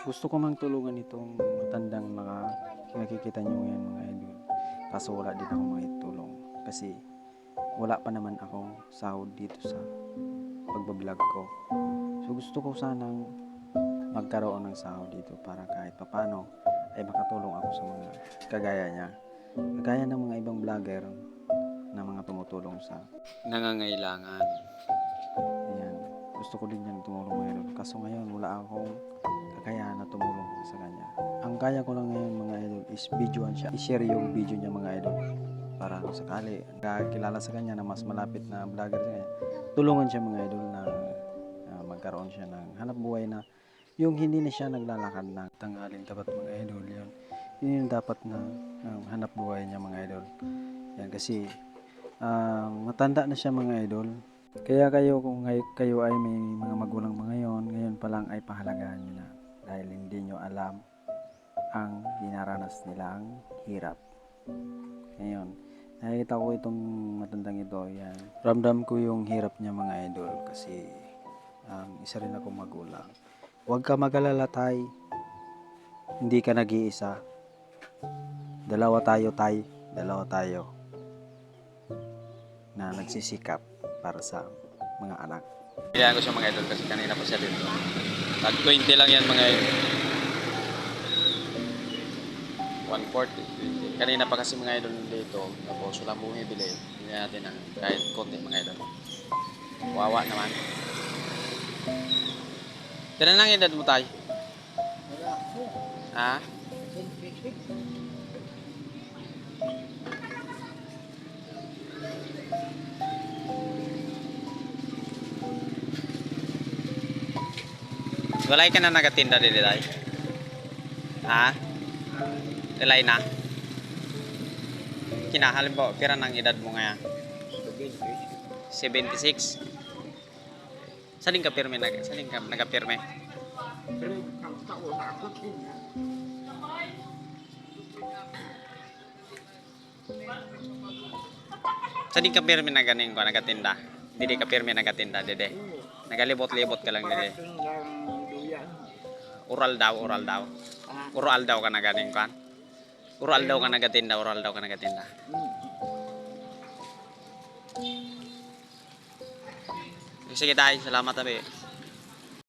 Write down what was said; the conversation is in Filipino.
Gusto ko mang tulungan itong matandang nakikita nyo ngayon mga idol. Kaso wala din ako maitulong. Kasi wala pa naman akong sahod dito sa pagbablog ko. So gusto ko sanang magkaroon ng sahod dito para kahit papano ay makatulong ako sa mga kagaya niya. Kagaya ng mga ibang vlogger na mga tumutulong sa nangangailangan. Ayan. Gusto ko din yan tumulong mga idol. Kaso ngayon wala akong kakayahan na tumulong sa kanya. Ang kaya ko lang ngayon mga idol is videoan siya. I-share yung video niya mga idol. Para kung sakali kakilala sa kanya na mas malapit na vlogger sa kanya, tulungan siya mga idol na magkaroon siya ng hanap buhay na yung hindi na siya naglalakad na tanghalin dapat mga idol yun. Yun yung dapat na hanap buhay niya mga idol. Yan kasi matanda na siya mga idol. Kaya kayo kung kayo ay may mga magulang ngayon pa lang ay pahalagahan niyo na dahil hindi niyo alam ang dinaranas nilang hirap. Ngayon, nakikita ko itong matandang ito, yan. Ramdam ko yung hirap niya mga idol kasi isa rin akong magulang. Huwag ka mag-alala tay, hindi ka nag-iisa. Dalawa tayo tay, dalawa tayo na nagsisikap para sa mga anak. Kaya ko siya mga idol kasi kanina pa siya dito. Tag 20 lang yan mga idol. 140. Kanina pa kasi mga idol dito. Tapos wala bumibili. Hindi natin ang kahit konti mga idol. Wawa naman. Kailan lang edad mo tayo? Ha? Walay ka na nagatinda dito tayo? Ha? Walay na? Kinahal po, pira ng edad mo ngayon? 76? Saan ka pirme? Saan ka nagapirme? Saan ka pirme na ganing ko nagatinda? Dili ka pirme nagatinda dede. Nagalibot-libot ka lang dede. Oral daw. Oral daw ka na ganing kan. Oral daw ka nagatinda. Sige tayo, salamat tabi.